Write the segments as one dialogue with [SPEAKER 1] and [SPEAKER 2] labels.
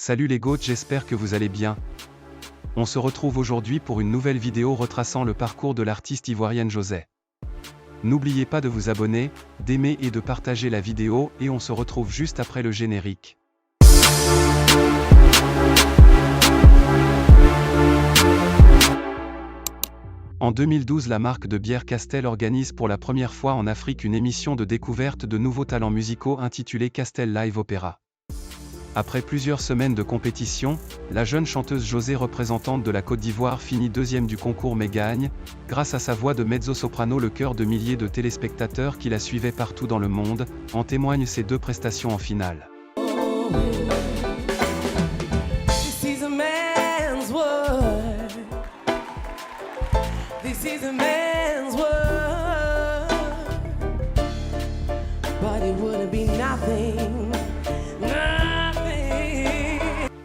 [SPEAKER 1] Salut les goats, j'espère que vous allez bien. On se retrouve aujourd'hui pour une nouvelle vidéo retraçant le parcours de l'artiste ivoirienne José. N'oubliez pas de vous abonner, d'aimer et de partager la vidéo et on se retrouve juste après le générique. En 2012, la marque de bière Castel organise pour la première fois en Afrique une émission de découverte de nouveaux talents musicaux intitulée Castel Live Opera. Après plusieurs semaines de compétition, la jeune chanteuse José, représentante de la Côte d'Ivoire, finit deuxième du concours mais gagne, grâce à sa voix de mezzo-soprano, le cœur de milliers de téléspectateurs qui la suivaient partout dans le monde. En témoignent ses deux prestations en finale.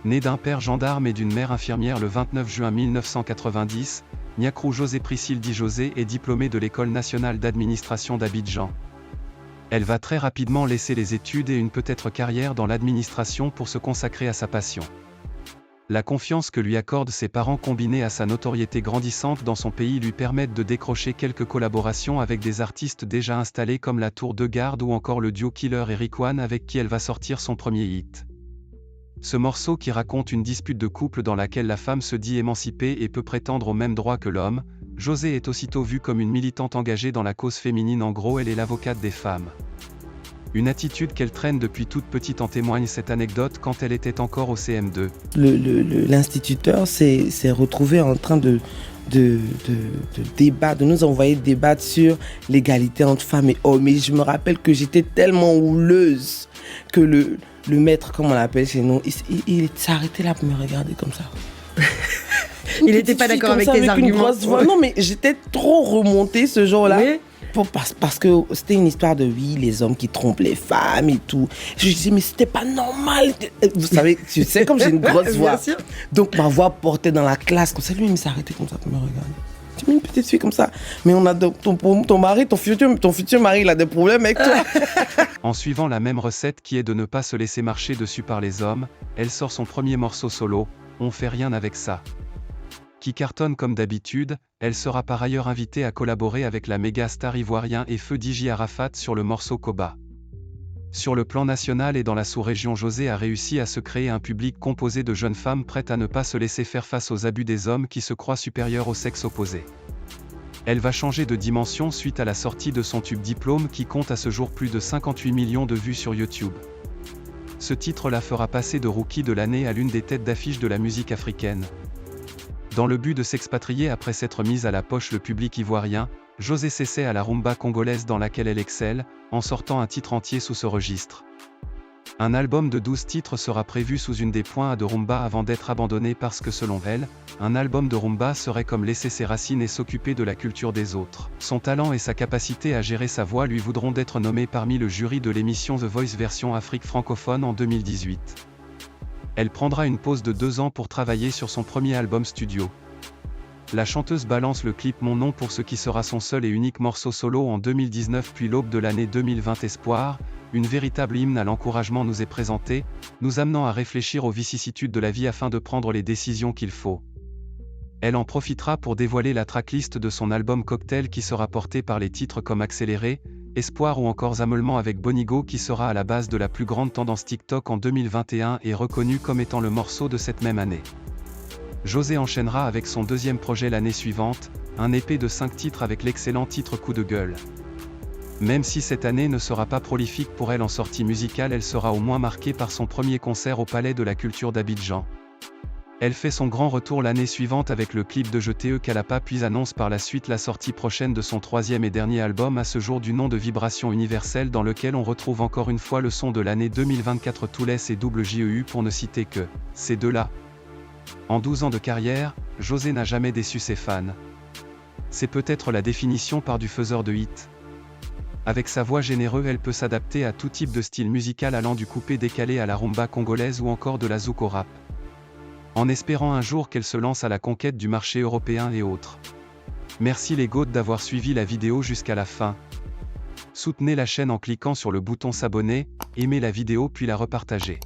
[SPEAKER 1] Né d'un père gendarme et d'une mère infirmière le 29 juin 1990, Niakrou José Priscille dit José est diplômée de l'École nationale d'administration d'Abidjan. Elle va très rapidement laisser les études et une peut-être carrière dans l'administration pour se consacrer à sa passion. La confiance que lui accordent ses parents combinée à sa notoriété grandissante dans son pays lui permettent de décrocher quelques collaborations avec des artistes déjà installés comme la Tour de Garde ou encore le duo Killer et Rick-One avec qui elle va sortir son premier hit. Ce morceau, qui raconte une dispute de couple dans laquelle la femme se dit émancipée et peut prétendre aux mêmes droits que l'homme, José est aussitôt vue comme une militante engagée dans la cause féminine. En gros, elle est l'avocate des femmes. Une attitude qu'elle traîne depuis toute petite. En témoigne cette anecdote quand elle était encore au CM2.
[SPEAKER 2] L'instituteur s'est retrouvé en train de débattre, de nous envoyer débattre sur l'égalité entre femmes et hommes. Et je me rappelle que j'étais tellement houleuse que le maître, comme on l'appelle chez nous, il s'est arrêté là pour me regarder comme ça.
[SPEAKER 3] Il n'était pas d'accord avec tes arguments.
[SPEAKER 2] Non, mais j'étais trop remontée ce jour-là. Oui. Parce que c'était une histoire de oui, les hommes qui trompent les femmes et tout. Je disais, mais c'était pas normal. Vous savez, tu sais, comme j'ai une grosse voix. Donc ma voix portait dans la classe. Comme ça, lui, il s'est arrêté comme ça pour me regarder. Tu mets une petite fille comme ça. Mais on a ton mari, ton futur mari, il a des problèmes avec toi.
[SPEAKER 1] En suivant la même recette qui est de ne pas se laisser marcher dessus par les hommes, elle sort son premier morceau solo, On fait rien avec ça, qui cartonne comme d'habitude. Elle sera par ailleurs invitée à collaborer avec la méga star ivoirien et feu DJ Arafat sur le morceau Koba. Sur le plan national et dans la sous-région, José a réussi à se créer un public composé de jeunes femmes prêtes à ne pas se laisser faire face aux abus des hommes qui se croient supérieurs au sexe opposé. Elle va changer de dimension suite à la sortie de son tube Diplôme, qui compte à ce jour plus de 58 millions de vues sur YouTube. Ce titre la fera passer de rookie de l'année à l'une des têtes d'affiche de la musique africaine. Dans le but de s'expatrier après s'être mise à la poche le public ivoirien, José s'essaie à la rumba congolaise dans laquelle elle excelle, en sortant un titre entier sous ce registre. Un album de 12 titres sera prévu sous une des points A de rumba avant d'être abandonné parce que, selon elle, un album de rumba serait comme laisser ses racines et s'occuper de la culture des autres. Son talent et sa capacité à gérer sa voix lui voudront d'être nommée parmi le jury de l'émission The Voice version Afrique francophone en 2018. Elle prendra une pause de 2 ans pour travailler sur son premier album studio. La chanteuse balance le clip Mon nom pour ce qui sera son seul et unique morceau solo en 2019, puis l'aube de l'année 2020 Espoir, une véritable hymne à l'encouragement nous est présentée, nous amenant à réfléchir aux vicissitudes de la vie afin de prendre les décisions qu'il faut. Elle en profitera pour dévoiler la tracklist de son album Cocktail, qui sera porté par les titres comme Accéléré, Espoir ou encore Zameulement avec Bonigo, qui sera à la base de la plus grande tendance TikTok en 2021 et reconnu comme étant le morceau de cette même année. José enchaînera avec son deuxième projet l'année suivante, un EP de 5 titres avec l'excellent titre Coup de gueule. Même si cette année ne sera pas prolifique pour elle en sortie musicale, elle sera au moins marquée par son premier concert au Palais de la Culture d'Abidjan. Elle fait son grand retour l'année suivante avec le clip de Je t'ai Kalapa, puis annonce par la suite la sortie prochaine de son troisième et dernier album à ce jour du nom de Vibration Universelle, dans lequel on retrouve encore une fois le son de l'année 2024 Toulès et JEU pour ne citer que ces deux-là. En 12 ans de carrière, José n'a jamais déçu ses fans. C'est peut-être la définition par du faiseur de hits. Avec sa voix généreuse, elle peut s'adapter à tout type de style musical, allant du coupé décalé à la rumba congolaise ou encore de la zouk au rap. En espérant un jour qu'elle se lance à la conquête du marché européen et autres. Merci les goats d'avoir suivi la vidéo jusqu'à la fin. Soutenez la chaîne en cliquant sur le bouton s'abonner, aimez la vidéo puis la repartagez.